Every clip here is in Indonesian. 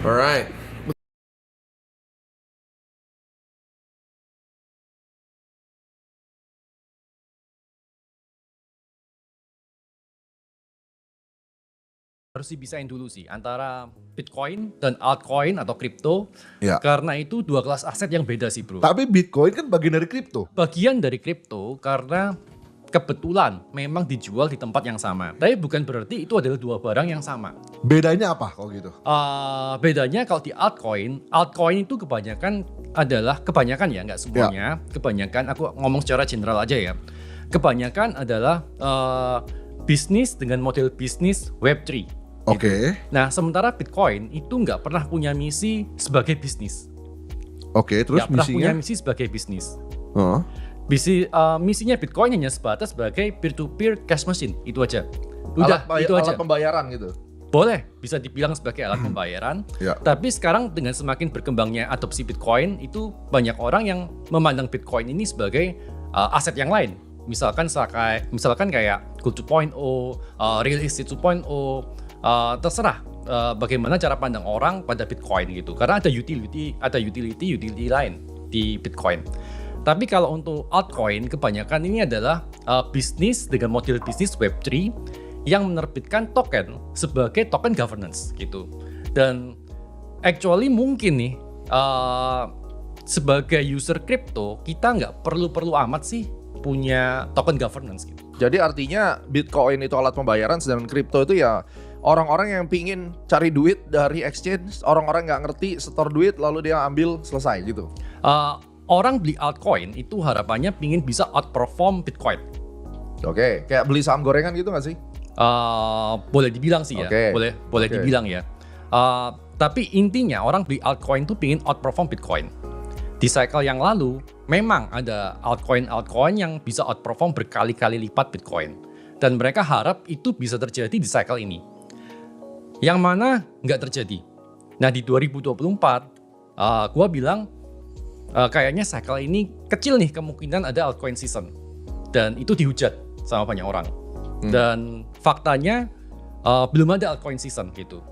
Alright. Harus dipisahin dulu sih antara Bitcoin dan altcoin atau kripto. Ya. Karena itu dua kelas aset yang beda sih bro. Tapi Bitcoin kan bagian dari kripto. Bagian dari kripto karena kebetulan memang dijual di tempat yang sama. Tapi bukan berarti itu adalah dua barang yang sama. Bedanya apa kalau gitu? Bedanya kalau di altcoin itu kebanyakan ya, nggak semuanya. Kebanyakan, aku ngomong secara general aja ya. Kebanyakan adalah bisnis dengan model bisnis Web3. Oke. Nah, sementara Bitcoin itu nggak pernah punya misi sebagai bisnis. Oke, terus Nggak pernah punya misinya? misi sebagai bisnis. Oh. Misinya Bitcoin hanya sebatas sebagai peer-to-peer cash machine, itu aja. Udah, itu aja. Alat pembayaran gitu. Boleh, bisa dibilang sebagai alat pembayaran. Ya. Tapi sekarang dengan semakin berkembangnya adopsi Bitcoin, itu banyak orang yang memandang Bitcoin ini sebagai aset yang lain. Misalkan kayak Gold 2.0, Real Estate 2.0, terserah bagaimana cara pandang orang pada Bitcoin gitu. Karena ada utility lain di Bitcoin. Tapi kalau untuk altcoin, kebanyakan ini adalah bisnis dengan model bisnis Web3 yang menerbitkan token sebagai token governance gitu. Dan actually mungkin nih sebagai user crypto kita nggak perlu amat sih punya token governance gitu. Jadi artinya Bitcoin itu alat pembayaran, sedangkan kripto itu ya orang-orang yang pingin cari duit dari exchange, orang-orang nggak ngerti setor duit lalu dia ambil selesai gitu. Orang beli altcoin itu harapannya pingin bisa outperform Bitcoin. Oke, kayak beli saham gorengan gitu nggak sih? Boleh dibilang sih ya, Oke. boleh dibilang ya. Tapi intinya orang beli altcoin tuh pingin outperform Bitcoin. Di cycle yang lalu, memang ada altcoin yang bisa outperform berkali-kali lipat Bitcoin. Dan mereka harap itu bisa terjadi di cycle ini. Yang mana nggak terjadi. Nah di 2024, gua bilang kayaknya cycle ini kecil nih kemungkinan ada altcoin season. Dan itu dihujat sama banyak orang. Dan faktanya belum ada altcoin season gitu.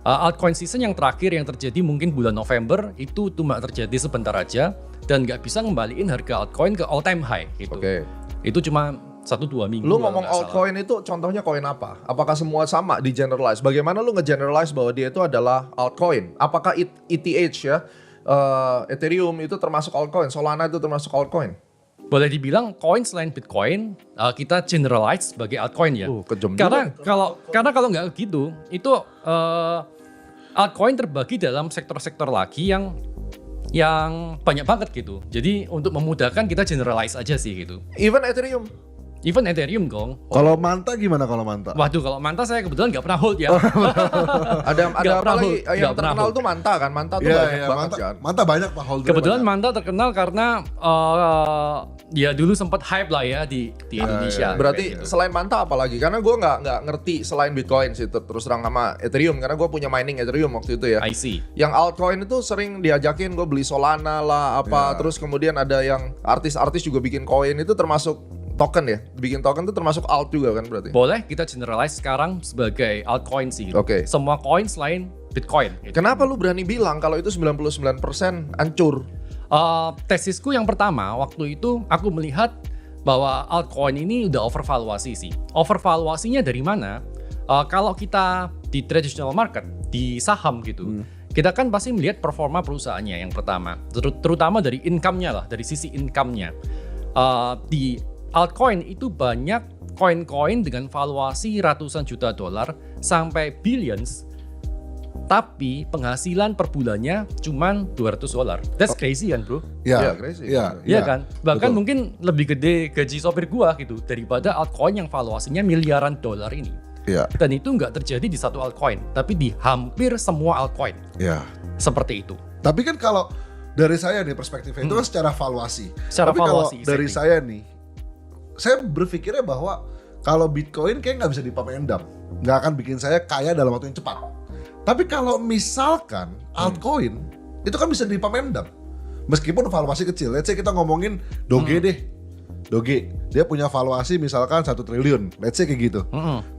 Altcoin season yang terakhir yang terjadi mungkin bulan November itu cuma terjadi sebentar aja dan nggak bisa ngembaliin harga altcoin ke all time high gitu. Oke. Itu cuma 1-2 minggu. Lu kalau ngomong nggak salah. altcoin itu contohnya koin apa? Apakah semua sama di generalize? Bagaimana lu nge-generalize bahwa dia itu adalah altcoin? Apakah ETH ya, Ethereum itu termasuk altcoin, Solana itu termasuk altcoin? Boleh dibilang koin selain Bitcoin kita generalize sebagai altcoin ya. Kejam Karena juga. kalau nggak gitu itu altcoin terbagi dalam sektor-sektor lagi yang banyak banget gitu. Jadi untuk memudahkan kita generalize aja sih gitu. Even Ethereum. Even Ethereum gong. Kalau Manta gimana kalau Manta? Waduh, kalau Manta saya kebetulan nggak pernah hold ya. Ada Nggak apa pernah lagi hold, yang nggak pernah terkenal hold. tuh Manta kan? Manta tuh Iya, banyak iya, banget kan. Manta banyak Pak holdernya. Kebetulan banyak. Manta terkenal karena ya dulu sempat hype lah ya di Indonesia. Berarti selain Manta apa lagi? Karena gue nggak ngerti selain Bitcoin sih terus terang sama Ethereum, karena gue punya mining Ethereum waktu itu ya. I see. Yang altcoin itu sering diajakin gue beli Solana lah apa, terus kemudian ada yang artis-artis juga bikin koin, itu termasuk token ya? Bikin token itu termasuk alt juga kan berarti? Boleh kita generalize sekarang sebagai altcoin sih. Gitu. Oke. Semua coin selain Bitcoin. Gitu. Kenapa lu berani bilang kalau itu 99% hancur? Tesisku yang pertama waktu itu aku melihat bahwa altcoin ini udah overvaluasi sih. Overvaluasinya dari mana? Kalau kita di traditional market, di saham gitu, kita kan pasti melihat performa perusahaannya yang pertama, terutama dari income-nya lah, dari sisi income-nya. Di altcoin itu banyak koin-koin dengan valuasi ratusan juta dolar sampai billions, tapi penghasilan per bulannya cuman $200. That's crazy kan bro? Iya, Ya, crazy. Iya kan? Bahkan betul. mungkin lebih gede gaji sopir gua gitu daripada altcoin yang valuasinya miliaran dolar ini. Iya, Dan itu nggak terjadi di satu altcoin, tapi di hampir semua altcoin. iya. Seperti itu. Tapi kan kalau dari saya nih perspektifnya itu kan secara valuasi. Secara Tapi valuasi, kalau dari exactly. saya nih, saya berpikirnya bahwa kalau Bitcoin kayak nggak bisa dipump and dump, nggak akan bikin saya kaya dalam waktu yang cepat. Tapi kalau misalkan altcoin itu kan bisa dipump and dump, meskipun valuasi kecil. Let's say kita ngomongin Doge deh, Doge dia punya valuasi misalkan 1 triliun, let's say kayak gitu.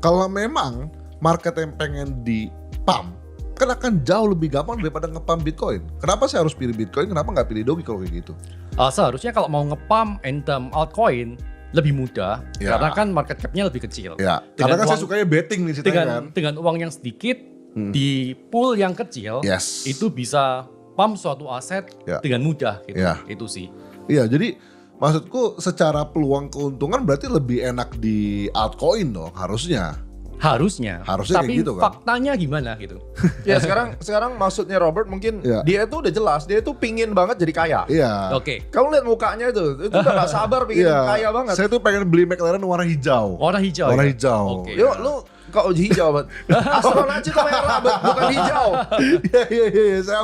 Kalau memang market yang pengen di pump, kan akan jauh lebih gampang daripada ngepump Bitcoin. Kenapa saya harus pilih Bitcoin? Kenapa nggak pilih Doge kalau kayak gitu? Seharusnya kalau mau ngepump Anthem altcoin lebih mudah Ya. karena kan market cap-nya lebih kecil. Ya, Dengan karena kan saya uang- sukanya betting nih ceritanya kan. dengan uang yang sedikit di pool yang kecil, Yes. itu bisa pump suatu aset Ya. dengan mudah gitu. Ya. Itu sih. Iya, jadi maksudku secara peluang keuntungan berarti lebih enak di altcoin dong harusnya. Harusnya. Harusnya Tapi kayak gitu kan. faktanya gimana gitu? Ya sekarang maksudnya Robert mungkin Ya. dia itu udah jelas, dia itu pingin banget jadi kaya. Iya. Oke. Kamu lihat mukanya itu udah gak sabar pingin Iya. kaya banget. Saya tuh pengen beli McLaren warna hijau. Warna hijau. Warna ya? hijau. Oke. Yuk lu kok hijau banget. Astronauts itu merah bukan hijau. Iya, saya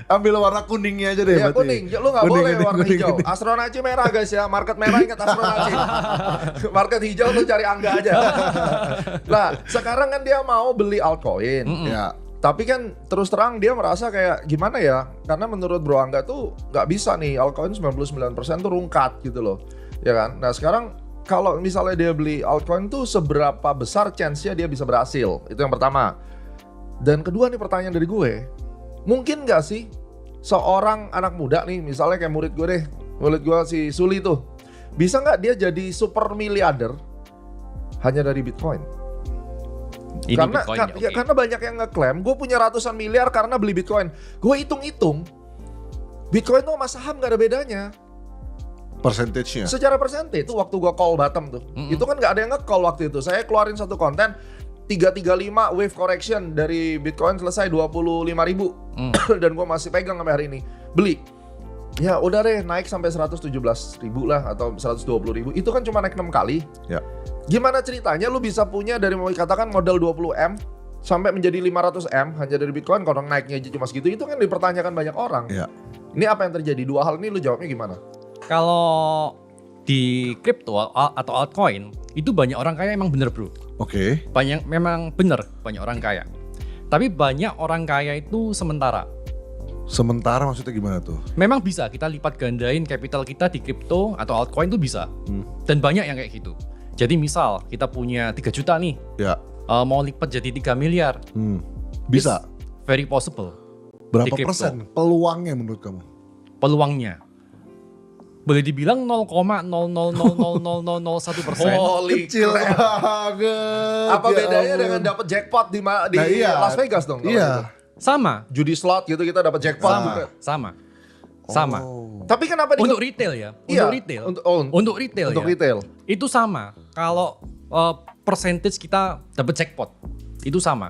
ambil warna kuningnya aja deh. Ya berarti. kuning, lu gak Kuning, boleh kuning, warna kuning, hijau. kuning. Astronauts merah guys ya, market merah ingat Astronauts. Market hijau tuh cari angga aja. Nah sekarang kan dia mau beli altcoin. Ya. Tapi kan terus terang dia merasa kayak gimana ya? Karena menurut Bro Angga tuh nggak bisa nih altcoin 99% tuh rungkat gitu loh. Ya kan? Nah sekarang kalau misalnya dia beli altcoin tuh seberapa besar chance-nya dia bisa berhasil? Itu yang pertama. Dan kedua nih pertanyaan dari gue. Mungkin nggak sih seorang anak muda nih misalnya kayak murid gue deh. Murid gue si Suli tuh. Bisa nggak dia jadi super miliarder hanya dari Bitcoin? Ini Karena Bitcoin, ya, oke. karena banyak yang ngeklaim gue punya ratusan miliar karena beli Bitcoin. Gue hitung-hitung Bitcoin tuh sama saham gak ada bedanya. Percentage-nya. Secara persentase itu waktu gue call bottom tuh. Itu kan gak ada yang nge-call waktu itu. Saya keluarin satu konten 335 wave correction dari Bitcoin selesai 25.000 dan gue masih pegang sampai hari ini. Beli. Ya udah deh naik sampai 117.000 lah atau 120.000. Itu kan cuma naik 6 kali. Ya. Gimana ceritanya lu bisa punya dari mau katakan modal 20M sampai menjadi 500M hanya dari Bitcoin kalau naiknya aja cuma segitu, itu kan dipertanyakan banyak orang. Ya. Ini apa yang terjadi? Dua hal ini lu jawabnya gimana? Kalau di crypto atau altcoin itu banyak orang kaya emang bener bro. Oke. Memang bener banyak orang kaya. Tapi banyak orang kaya itu sementara. Sementara maksudnya gimana tuh? Memang bisa kita lipat gandain capital kita di crypto atau altcoin tuh bisa. Dan banyak yang kayak gitu. Jadi misal kita punya 3 juta nih, Ya. mau lipat jadi 3 miliar. Bisa. It's very possible. Berapa di crypto. persen peluangnya menurut kamu? Peluangnya boleh dibilang 0,0000001%. Holy Kecil crap. banget. Apa ya bedanya ampun. dengan dapat jackpot di Nah, iya. Las Vegas dong? kalau Iya. gitu? Sama, Judi slot gitu kita dapat jackpot. Gitu. sama. Sama. Tapi kenapa di Untuk retail ya, Iya, untuk retail. untuk retail untuk ya. retail. Itu sama. Kalau percentage kita dapat jackpot, itu sama.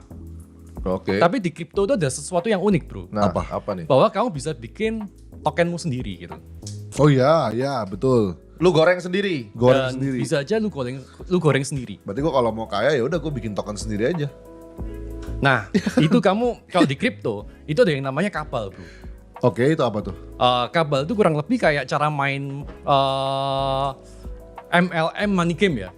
Oke. Tapi di crypto itu ada sesuatu yang unik, bro. Nah, Apa? apa nih? Bahwa kamu bisa bikin tokenmu sendiri gitu. Oh iya, ya betul. Lu goreng sendiri. Goreng Dan sendiri. bisa aja lu goreng sendiri. Berarti gua kalau mau kaya ya udah gua bikin token sendiri aja. Nah, itu kamu kalau di crypto itu ada yang namanya kabel, bro. Oke, itu apa tuh? Kabel itu kurang lebih kayak cara main MLM money game ya.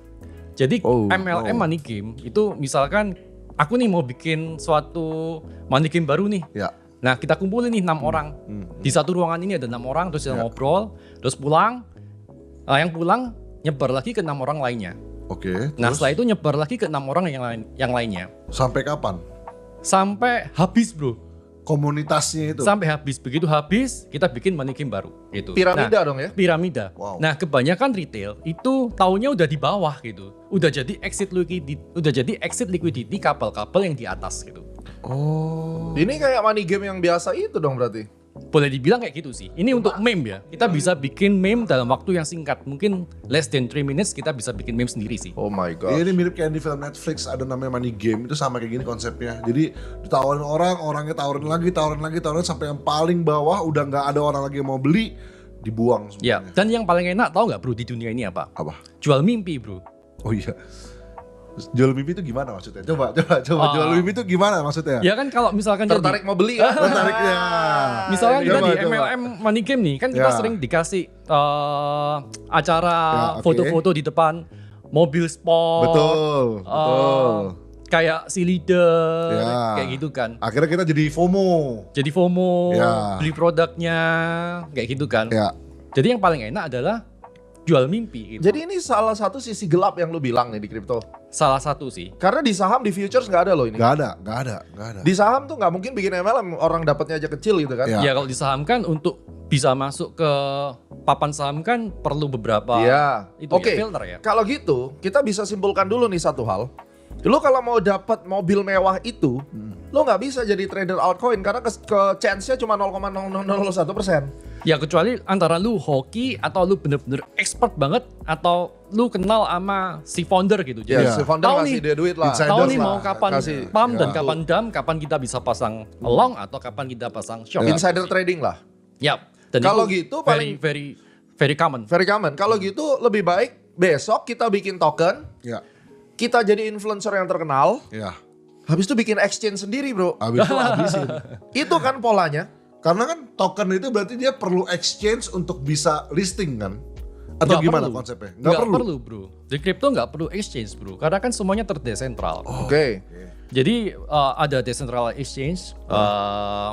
Jadi MLM money game itu misalkan aku nih mau bikin suatu money game baru nih. Ya. Nah kita kumpulin nih 6 orang. Di satu ruangan ini ada 6 orang, terus kita ngobrol, terus pulang. Yang pulang nyebar lagi ke 6 orang lainnya. Oke. Nah terus setelah itu nyebar lagi ke 6 orang yang lainnya. sampai kapan? Sampai habis bro. Komunitasnya itu. Sampai habis. Begitu habis kita bikin money game baru gitu. Piramida Nah, dong ya. Piramida. Wow. Nah, kebanyakan retail itu taunya udah di bawah gitu. Udah jadi exit liquidity kapal-kapal yang di atas gitu. Oh. Ini kayak money game yang biasa itu dong berarti. Boleh dibilang kayak gitu sih. Ini untuk meme ya. Kita bisa bikin meme dalam waktu yang singkat. Mungkin less than 3 minutes kita bisa bikin meme sendiri sih. Oh my god. Ini mirip kayak di film Netflix ada namanya money game, itu sama kayak gini konsepnya. Jadi ditawarin orang, orangnya tawarin lagi sampai yang paling bawah udah nggak ada orang lagi yang mau beli, dibuang Ya, semuanya. dan yang paling enak tahu nggak bro di dunia ini apa? Apa? Jual mimpi bro. Oh iya. Jual mimpi itu gimana maksudnya? Coba jual mimpi itu gimana maksudnya? Ya kan kalau misalkan Tertarik mau beli ya? Tertariknya. misalkan kita Coba, di coba. MLM money game nih, kan kita Ya. sering dikasih acara Ya, oke. foto-foto di depan mobil sport. Betul, eh, betul. Kayak si leader, Ya. kayak gitu kan. Akhirnya kita jadi FOMO. Jadi FOMO, Ya. beli produknya, kayak gitu kan. Ya. Jadi yang paling enak adalah jual mimpi gitu. Jadi ini salah satu sisi gelap yang lu bilang nih di kripto. Salah satu sih. Karena di saham, di futures nggak ada loh ini. Nggak ada. Di saham tuh nggak mungkin bikin MLM, orang dapatnya aja kecil gitu kan. Iya. Ya kalau di saham kan untuk bisa masuk ke papan saham kan perlu beberapa Iya. itu Oke. ya, filter ya. Kalau gitu, kita bisa simpulkan dulu nih satu hal. Lu kalau mau dapat mobil mewah itu, lu nggak bisa jadi trader altcoin karena ke chance-nya cuma 0,0001%. Ya kecuali antara lu hoki atau lu bener-bener expert banget atau lu kenal sama si founder gitu. Ya, Jadi si founder tahu ngasih nih, dia duit lah. Insider tahu nih lah. mau kapan Kasih. pump dan Ya. kapan dump, kapan kita bisa pasang long atau kapan kita pasang short. Insider trading lah. Ya. Dan Kalau itu gitu very common. Very common. Kalau gitu lebih baik besok kita bikin token, Ya. kita jadi influencer yang terkenal, Ya. habis itu bikin exchange sendiri, bro. Habis itu habisin. Itu kan polanya. Karena kan token itu berarti dia perlu exchange untuk bisa listing kan? Atau Nggak gimana perlu. konsepnya? Nggak perlu bro. Di crypto nggak perlu exchange bro. Karena kan semuanya terdesentral. Oke. Jadi ada decentralized exchange,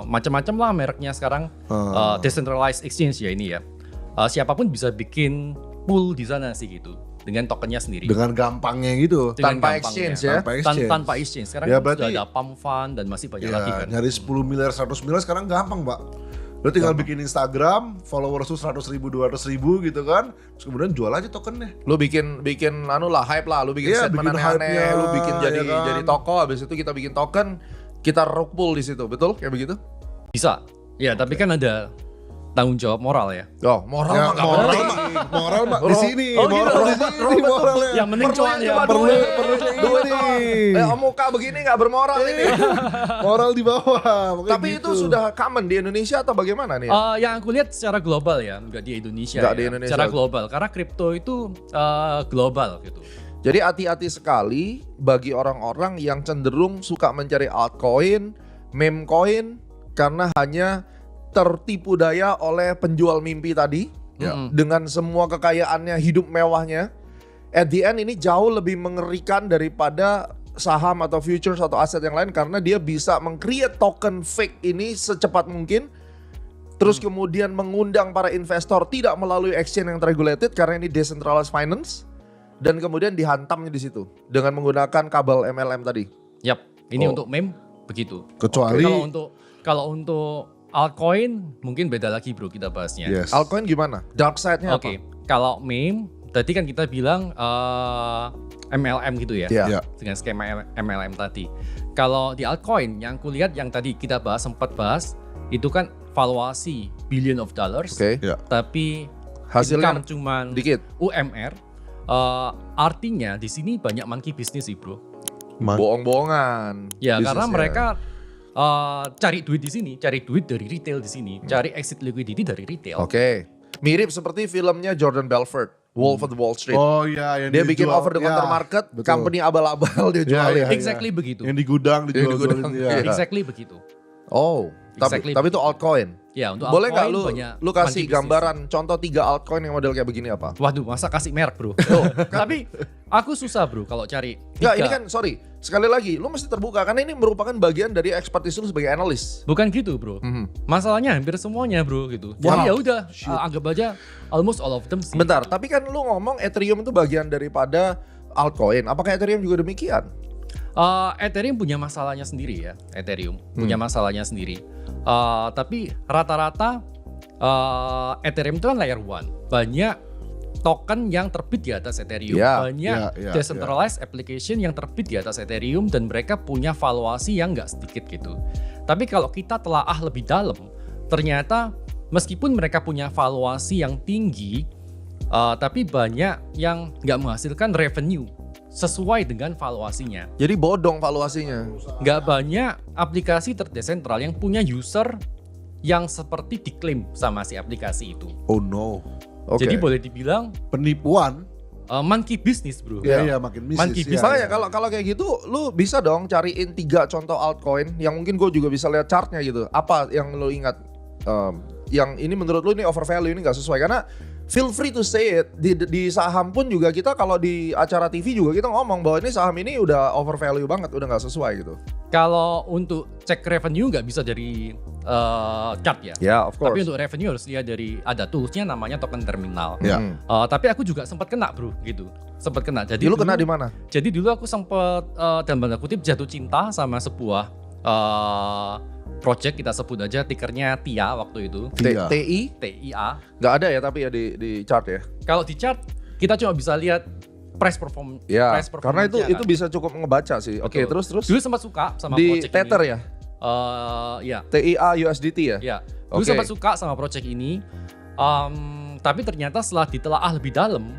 macam-macam lah mereknya sekarang. Decentralized exchange ya ini ya. Siapapun bisa bikin pool di sana sih gitu dengan tokennya sendiri. Dengan gampangnya gitu. Dengan Tanpa gampangnya. exchange ya. Tanpa exchange. Tanpa exchange. Sekarang Ya, kan berarti- sudah ada pump fund dan masih banyak lagi Ya, kan. nyari 10 miliar, 100 miliar sekarang gampang, Pak. Lo tinggal bikin Instagram, followers tuh 100.000, 200.000 gitu kan. Terus kemudian jual aja tokennya. Lu bikin anu lah, hype lah, lu bikin Iya, statement bikin aneh-aneh, hype-nya, lu bikin jadi ya kan. jadi toko, habis itu kita bikin token, kita rug pull di situ, betul? Kayak begitu? Bisa. Ya tapi kan ada tanggung jawab moral ya. Oh, moral mah Ya, nggak moral, penting. Mak. Moral, Mak. Di sini. Oh, gitu. Moral di sini moralnya. Yang penting cuan ya. Perlu duit nih. muka begini nggak bermoral ini. Moral di bawah. Pokoknya Tapi gitu. itu sudah common di Indonesia atau bagaimana nih? Yang aku lihat secara global ya, nggak di Indonesia. Nggak ya. di Indonesia. Secara global, karena kripto itu global gitu. Jadi hati-hati sekali bagi orang-orang yang cenderung suka mencari altcoin, meme coin karena hanya tertipu daya oleh penjual mimpi tadi dengan semua kekayaannya, hidup mewahnya. At the end ini jauh lebih mengerikan daripada saham atau futures atau aset yang lain karena dia bisa meng-create token fake ini secepat mungkin. Terus kemudian mengundang para investor tidak melalui exchange yang regulated karena ini decentralized finance. Dan kemudian dihantamnya di situ dengan menggunakan kabel MLM tadi. Yap, ini Oh. untuk meme begitu. Kecuali Kalau untuk altcoin mungkin beda lagi bro kita bahasnya. yes. Altcoin gimana? Dark side-nya Oke, kalau meme tadi kan kita bilang MLM gitu ya. Iya. Ya. Dengan skema MLM tadi. Kalau di altcoin yang kulihat yang tadi kita sempat bahas itu kan valuasi billion of dollars. Oke. Ya. Tapi Hasilnya income cuman dikit. UMR. Artinya di sini banyak monkey business sih bro. Bohong-bohongan. Ya bisnisnya. karena mereka cari duit di sini, cari duit dari retail di sini, cari exit liquidity dari retail. Oke. Mirip seperti filmnya Jordan Belfort, Wolf of the Wall Street. Oh iya, yang Dia bikin dijual. over the Ya, counter market, betul. company abal-abal dia jual Ya, ya. ya. Exactly begitu. Yang di gudang Yang di dijual. gudang, Ya. iya. Exactly begitu. Oh, Exactly tapi itu altcoin. Ya untuk Boleh nggak altcoin lu banyak kasih monkey business. gambaran contoh 3 altcoin yang model kayak begini apa? Waduh, masa kasih merek bro? Tapi aku susah bro kalau cari. Enggak, tiga. ini kan sorry. Sekali lagi, lu mesti terbuka karena ini merupakan bagian dari expertise lu sebagai analis. Bukan gitu bro. Masalahnya hampir semuanya bro gitu. Jadi ya udah anggap aja almost all of them sih. Bentar, tapi kan lu ngomong Ethereum itu bagian daripada altcoin. Apakah Ethereum juga demikian? Ethereum punya masalahnya sendiri ya. Ethereum punya masalahnya sendiri. Tapi rata-rata Ethereum itu kan layer 1. Banyak token yang terbit di atas Ethereum. Ya, Banyak ya, decentralized application yang terbit di atas Ethereum dan mereka punya valuasi yang nggak sedikit gitu. Tapi kalau kita telaah lebih dalam, ternyata meskipun mereka punya valuasi yang tinggi, tapi banyak yang nggak menghasilkan revenue sesuai dengan valuasinya. Jadi bodong valuasinya. Nggak banyak aplikasi terdesentral yang punya user yang seperti diklaim sama si aplikasi itu. Oh no. Oke. Jadi boleh dibilang Penipuan. monkey business bro. Iya. Iya, makin bisnis. Monkey ya, business. Makanya ya. kalau kayak gitu lu bisa dong cariin 3 contoh altcoin yang mungkin gue juga bisa lihat chartnya gitu. Apa yang lu ingat yang ini menurut lu ini overvalue, ini nggak sesuai? Karena feel free to say it. Di saham pun juga kita kalau di acara TV juga kita ngomong bahwa ini saham ini udah overvalue banget, udah nggak sesuai gitu. Kalau untuk cek revenue nggak bisa dari chart ya. Ya, of Tapi course. untuk revenue harus lihat dari ada toolsnya namanya token terminal. Ya. Tapi aku juga sempat kena bro gitu. Sempat kena. Jadi Lu dulu, kena di mana? Jadi dulu aku sempat dalam tanda kutip jatuh cinta sama sebuah project, kita sebut aja tickernya TIA waktu itu. Iya. TI? TIA. Nggak ada ya tapi ya di chart ya? Kalau di chart kita cuma bisa lihat price performance. Ya, price karena itu performance-nya, kan. bisa cukup ngebaca sih. Oke, Betul. terus Dulu sempat suka sama di project Tether ini. ya? Ya. TIA USDT ya? Ya, dulu Oke. sempat suka sama project ini, tapi ternyata setelah ditelaah lebih dalam,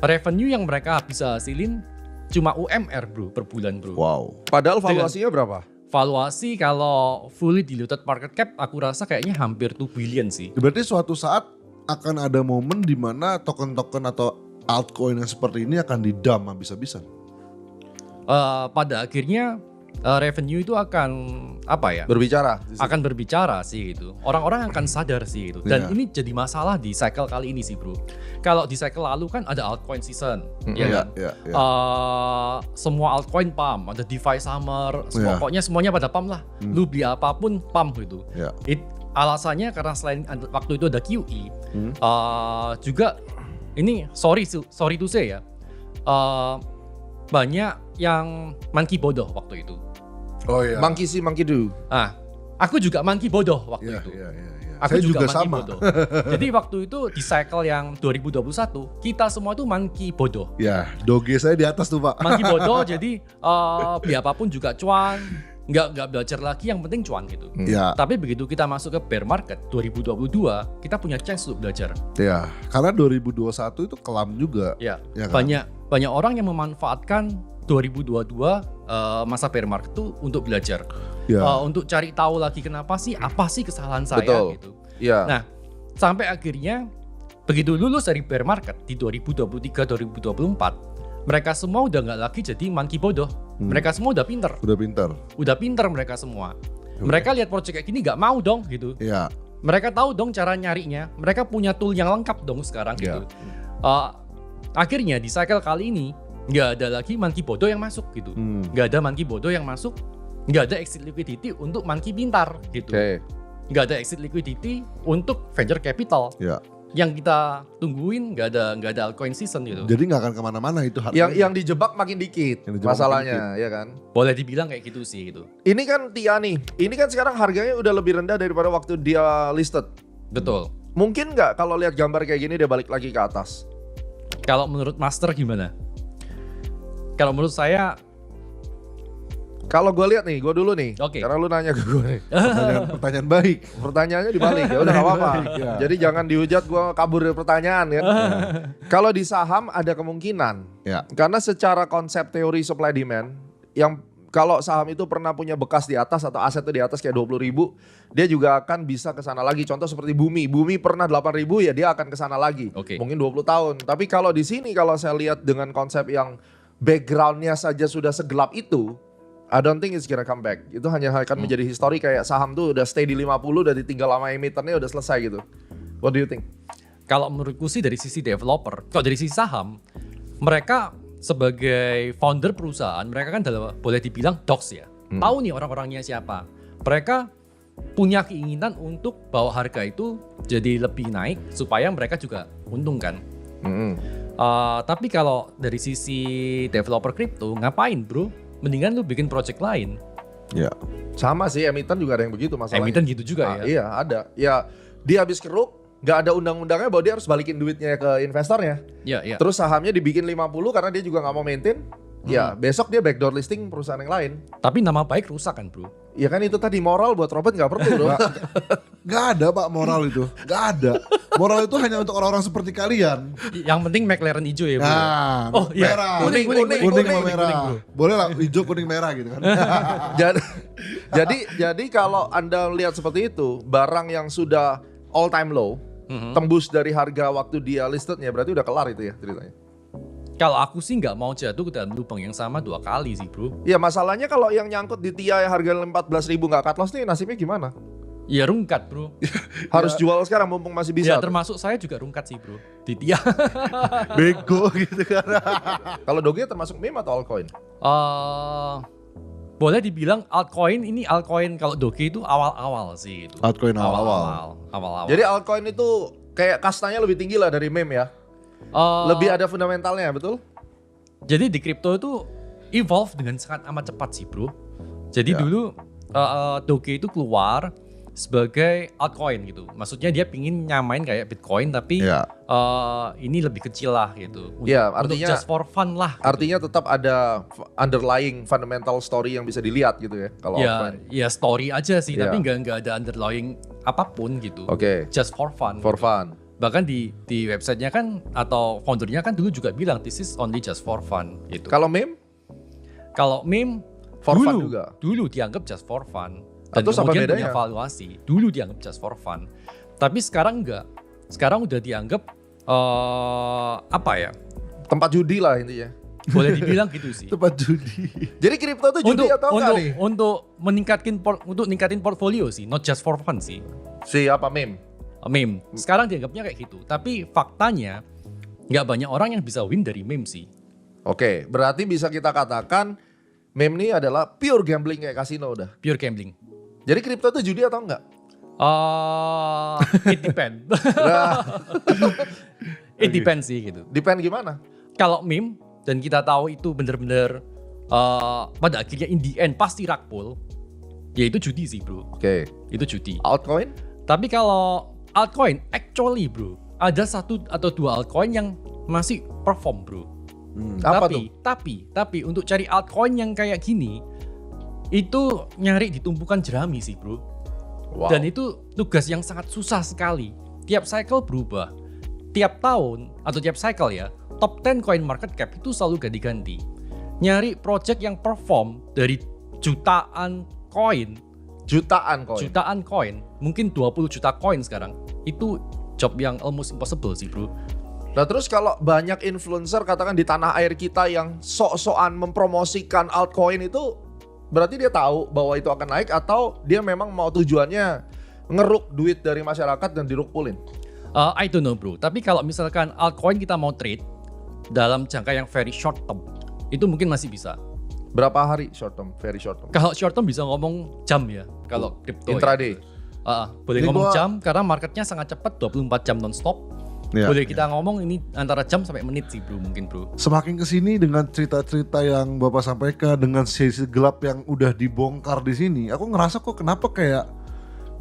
revenue yang mereka bisa hasilin cuma UMR bro, per bulan bro. Wow. Padahal valuasinya berapa? Valuasi kalau fully diluted market cap, aku rasa kayaknya hampir 2 billion sih. Berarti suatu saat akan ada momen di mana token-token atau altcoin yang seperti ini akan didam habis-habisan. Pada akhirnya revenue itu akan apa ya? Berbicara. Akan berbicara sih gitu. Orang-orang akan sadar sih gitu. Dan Iya. ini jadi masalah di cycle kali ini sih bro. Kalau di cycle lalu kan ada altcoin season, ya kan? Ya. Semua altcoin pump, ada DeFi summer, Iya. pokoknya semuanya pada pump lah. Lu beli apapun pump gitu. Ya. Alasannya karena selain waktu itu ada QE, juga ini sorry to say ya, banyak yang monkey bodoh waktu itu. Oh iya. Monkey see, monkey do. Aku juga monkey bodoh waktu Iya, itu. iya. Aku Saya juga monkey sama. bodoh. Jadi waktu itu di cycle yang 2021 kita semua tuh monkey bodoh. Ya, doge saya di atas tuh Pak. Monkey bodoh jadi beli apapun juga cuan, nggak belajar lagi yang penting cuan gitu. Ya, Tapi begitu kita masuk ke bear market 2022 kita punya chance untuk belajar. ya. Karena 2021 itu kelam juga. Ya, Ya kan? banyak orang yang memanfaatkan 2022 masa bear market itu untuk belajar, Ya. untuk cari tahu lagi apa sih kesalahan saya Betul. gitu. Iya. Nah, sampai akhirnya begitu lulus dari bear market di 2023-2024, mereka semua udah nggak lagi jadi monkey bodoh. Mereka semua udah pinter. Udah pintar. Mereka semua. Mereka lihat project kayak gini nggak mau dong gitu. Ya. Mereka tahu dong cara nyarinya. Mereka punya tool yang lengkap dong sekarang gitu. Akhirnya di cycle kali ini nggak ada lagi monkey bodoh yang masuk gitu. Nggak ada monkey bodoh yang masuk. Nggak ada exit liquidity untuk monkey pintar gitu. Oke. Nggak ada exit liquidity untuk venture capital. Ya. Yang kita tungguin nggak ada altcoin season gitu. Jadi nggak akan kemana-mana itu harganya. Yang dijebak makin dikit Yang dijebak masalahnya, makin ya kan? Boleh dibilang kayak gitu sih gitu. Ini kan TIA nih. Ini kan sekarang harganya udah lebih rendah daripada waktu dia listed. Betul. Mungkin nggak kalau lihat gambar kayak gini dia balik lagi ke atas? Kalau menurut Master gimana? Kalau menurut saya, Kalau gue lihat nih, gue dulu nih. Oke. Karena lu nanya ke gue nih. Pertanyaan baik. Pertanyaannya dibalik ya udah gak apa-apa. Ya. Jadi jangan dihujat gue kabur dari pertanyaan kan. Kalau di saham ada kemungkinan. Ya. Karena secara konsep teori supply demand yang kalau saham itu pernah punya bekas di atas atau aset itu di atas kayak 20.000, dia juga akan bisa ke sana lagi. Contoh seperti Bumi. Bumi pernah 8.000 ya dia akan ke sana lagi. Oke. Mungkin 20 tahun. Tapi kalau di sini kalau saya lihat dengan konsep yang backgroundnya saja sudah segelap itu, I don't think it's gonna come back. Itu hanya akan menjadi histori kayak saham tuh udah stay di 50, udah ditinggal lama emitennya udah selesai gitu. What do you think? kalau menurutku sih dari sisi developer, kalau dari sisi saham, mereka sebagai founder perusahaan, mereka kan boleh dibilang dogs ya. Tahu nih orang-orangnya siapa. Mereka punya keinginan untuk bawa harga itu jadi lebih naik supaya mereka juga untung kan. Tapi kalau dari sisi developer crypto, ngapain bro? Mendingan lu bikin project lain. Ya. Sama sih emiten juga ada yang begitu masalahnya. Emiten gitu juga ya. Iya ada. Ya dia habis keruk, nggak ada undang-undangnya bahwa dia harus balikin duitnya ke investornya. Iya. Terus sahamnya dibikin 50 karena dia juga nggak mau maintain. Ya besok dia backdoor listing perusahaan yang lain. Tapi nama baik rusak kan bro. Ya kan itu tadi moral buat Robert nggak perlu bro. Gak ada Pak moral itu. Gak ada. Moral itu hanya untuk orang-orang seperti kalian. Yang penting McLaren hijau ya bro. Nah, Oh, iya. merah. Kuning, sama merah. kuning, bro. Boleh lah hijau kuning merah gitu kan. jadi kalau Anda lihat seperti itu, barang yang sudah all time low, tembus dari harga waktu dia listednya berarti udah kelar itu ya ceritanya. Kalau aku sih nggak mau jatuh ke dalam lubang yang sama 2 kali sih bro. Ya masalahnya kalau yang nyangkut di TIA harga 14.000 nggak cut loss nih nasibnya gimana? Ya rungkat bro. Harus jual sekarang mumpung masih bisa. Ya termasuk saya juga rungkat sih bro. Di dia. Bego gitu kan. Kalau Doge termasuk meme atau altcoin? boleh dibilang altcoin kalau Doge itu awal-awal sih gitu. Altcoin awal-awal. Awal-awal. Jadi altcoin itu kayak kastanya lebih tinggi lah dari meme ya. Lebih ada fundamentalnya, betul? Jadi di kripto itu evolve dengan sangat amat cepat sih bro. Jadi Ya. dulu Doge itu keluar sebagai altcoin gitu. Maksudnya dia pingin nyamain kayak Bitcoin tapi Ya. ini lebih kecil lah gitu. Iya, Untuk artinya- just for fun lah. Gitu. Artinya tetap ada underlying fundamental story yang bisa dilihat gitu ya kalau altcoin. Ya story aja sih, Iya. tapi nggak ada underlying apapun gitu. Oke. Just for fun. For gitu. fun. Bahkan di websitenya kan atau foundernya kan dulu juga bilang this is only just for fun gitu. Kalau meme Kalau meme For dulu, fun juga? Dulu dianggap just for fun. Dan Terus apa kemudian bedanya? punya valuasi. Dulu dianggap just for fun. Tapi sekarang enggak. Sekarang udah dianggap apa ya? tempat judi lah intinya. Boleh dibilang gitu sih. Tempat judi. Jadi kripto itu judi atau enggak nih? untuk ningkatin portfolio sih, not just for fun sih. Si apa meme? Meme. Sekarang dianggapnya kayak gitu. Tapi faktanya nggak banyak orang yang bisa win dari meme sih. Oke, berarti bisa kita katakan meme ini adalah pure gambling kayak kasino udah. Pure gambling. Jadi kripto itu judi atau enggak? It depend. Nah, It depends sih gitu. depend gimana? Kalau meme dan kita tahu itu bener-bener pada akhirnya in the end pasti rakpol, ya itu judi sih bro. Oke. Itu judi. Altcoin? Tapi kalau altcoin, actually bro, ada satu atau dua altcoin yang masih perform bro. Apa tuh? Tapi untuk cari altcoin yang kayak gini, itu nyari di tumpukan jerami sih bro. Wow. Dan itu tugas yang sangat susah sekali. Tiap cycle berubah. Tiap tahun atau tiap cycle ya, top 10 coin market cap itu selalu ganti-ganti. Nyari project yang perform dari jutaan koin, Jutaan koin. mungkin 20 juta koin sekarang. Itu job yang almost impossible sih bro. Nah terus kalau banyak influencer katakan di tanah air kita yang sok-sokan mempromosikan altcoin itu, berarti dia tahu bahwa itu akan naik atau dia memang mau tujuannya ngeruk duit dari masyarakat dan dirukpulin? I don't know bro, tapi kalau misalkan altcoin kita mau trade dalam jangka yang very short term, itu mungkin masih bisa. Berapa hari short term? Very short term. Kalau short term bisa ngomong jam ya, kalau crypto Intraday. ya. Boleh Ini ngomong gua- jam karena marketnya sangat cepat, 24 jam non-stop. Ya. Boleh kita ngomong ini antara jam sampai menit sih bro, mungkin bro. Semakin kesini dengan cerita-cerita yang Bapak sampaikan, dengan sisi gelap yang udah dibongkar di sini, aku ngerasa kok kenapa kayak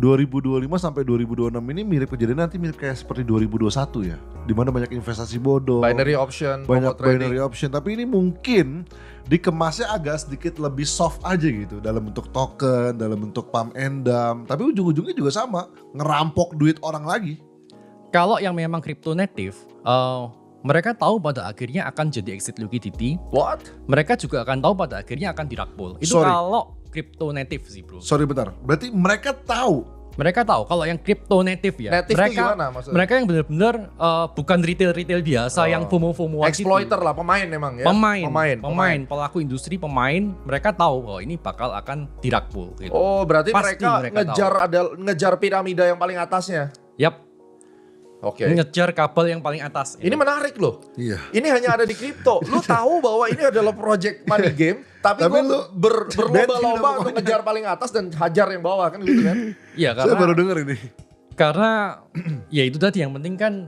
2025 sampai 2026 ini mirip kejadian nanti mirip kayak seperti 2021 ya, dimana banyak investasi bodoh, Binary option, banyak power trading. binary option, tapi ini mungkin dikemasnya agak sedikit lebih soft aja gitu, dalam bentuk token, dalam bentuk pump and dump, tapi ujung-ujungnya juga sama, ngerampok duit orang lagi. Kalau yang memang crypto native, mereka tahu pada akhirnya akan jadi exit liquidity. What? Mereka juga akan tahu pada akhirnya akan dirakpol. Itu Sorry. kalau crypto native sih bro. Sorry bentar, berarti mereka tahu. Mereka tahu kalau yang crypto native ya. Native mereka, itu gimana maksudnya? Mereka yang benar-benar bukan retail biasa yang FOMO Exploiter lah, pemain memang ya. Pemain, pelaku industri, pemain, mereka tahu bahwa ini bakal akan dirakpol gitu. Oh, berarti Pasti mereka ngejar piramida yang paling atasnya. Yap, Oke. ngejar kabel yang paling atas. Ini menarik loh. Iya. Ini hanya ada di kripto. Lu tahu bahwa ini adalah project money game, tapi Tapi lu lu berlomba-lomba untuk ngejar paling atas dan hajar yang bawah kan gitu kan? Iya Saya baru karena denger ini. ya itu tadi yang penting kan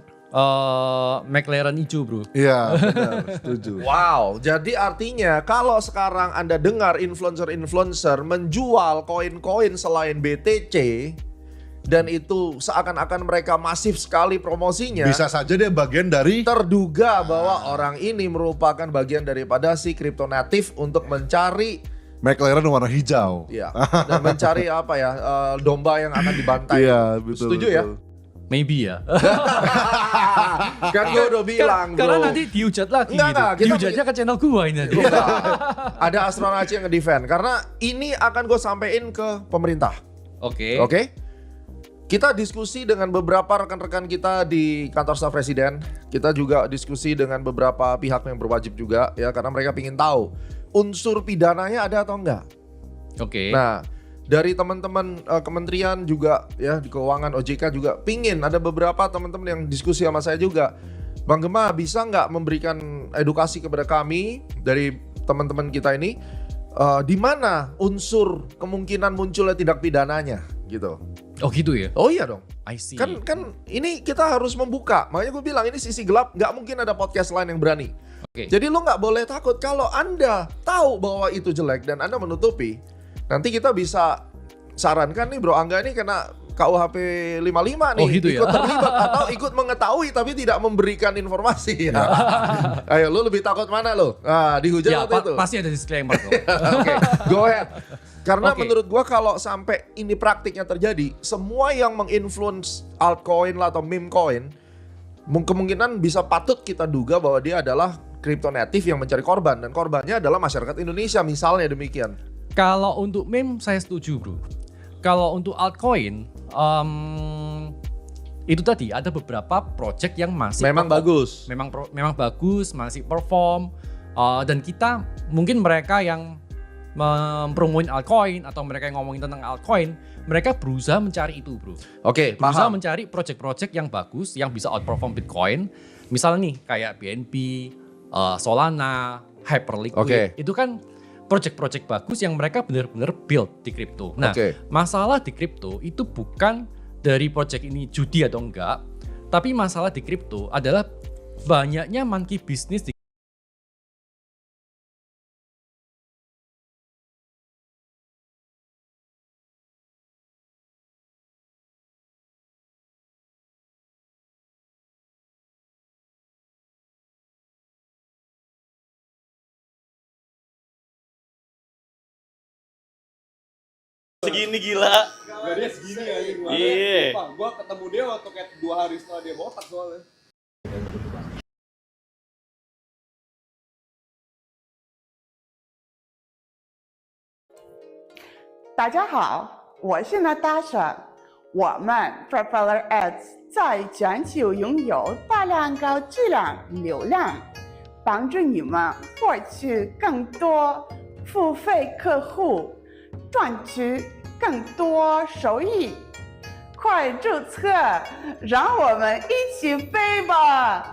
McLaren hijau bro. Iya, benar, setuju. Wow, jadi artinya kalau sekarang Anda dengar influencer-influencer menjual koin-koin selain BTC dan itu seakan-akan mereka masif sekali promosinya, Bisa saja dia bagian dari terduga bahwa orang ini merupakan bagian daripada si crypto native untuk mencari McLaren warna hijau. ya dan mencari apa ya domba yang akan dibantai. Iya, betul. Setuju ya? Maybe ya. Kan gue udah bilang bro. Karena nanti dihujat lagi Enggak, gitu. enggak, kita Dihujatnya ke channel gua ini nanti. Enggak. Ada astronaci yang nge-defend karena ini akan gue sampein ke pemerintah. Oke. Oke? Kita diskusi dengan beberapa rekan-rekan kita di kantor staf presiden. Kita juga diskusi dengan beberapa pihak yang berwajib juga ya karena mereka ingin tahu unsur pidananya ada atau enggak. Oke. Nah, dari teman-teman kementerian juga ya di keuangan OJK juga pingin ada beberapa teman-teman yang diskusi sama saya juga. Bang Gema bisa nggak memberikan edukasi kepada kami dari teman-teman kita ini di mana unsur kemungkinan munculnya tindak pidananya gitu. Oh gitu ya? Oh iya dong. I see. Kan ini kita harus membuka. Makanya gue bilang ini sisi gelap, nggak mungkin ada podcast lain yang berani. Oke. Jadi lu nggak boleh takut kalau Anda tahu bahwa itu jelek dan Anda menutupi. Nanti kita bisa sarankan nih Bro Angga ini kena KUHP 55 nih, Oh, gitu ya? ikut terlibat atau ikut mengetahui tapi tidak memberikan informasi ya. Ayo lu lebih takut mana lu? Nah, dihujat Ya, atau itu? pasti ada disclaimer dong. Oke, go ahead. Karena Oke. menurut gua kalau sampai ini praktiknya terjadi, semua yang menginfluence altcoin lah atau meme coin kemungkinan bisa patut kita duga bahwa dia adalah crypto native yang mencari korban dan korbannya adalah masyarakat Indonesia misalnya demikian. Kalau untuk meme saya setuju bro. Kalau untuk altcoin, itu tadi ada beberapa project yang masih Memang bagus. memang bagus, masih perform, dan kita mungkin mereka yang mempromoin altcoin atau mereka yang ngomongin tentang altcoin, mereka berusaha mencari itu bro. Oke, Berusaha paham. mencari project-project yang bagus, yang bisa outperform Bitcoin. Misalnya nih kayak BNB, Solana, Hyperliquid, Oke. itu kan project-project bagus yang mereka benar-benar build di kripto. Nah, Oke. masalah di kripto itu bukan dari project ini judi atau enggak, tapi masalah di kripto adalah banyaknya monkey business di Segini gila. Gak dia segini aja gua. Iya. Sumpah, gua ketemu dia waktu kayak 2 hari setelah dia botak soalnya. 大家好，我是 Natasha。我们 Propeller Ads 在全球拥有大量高质量流量，帮助你们获取更多付费客户，赚取更多收益。快注册，让我们一起飞吧！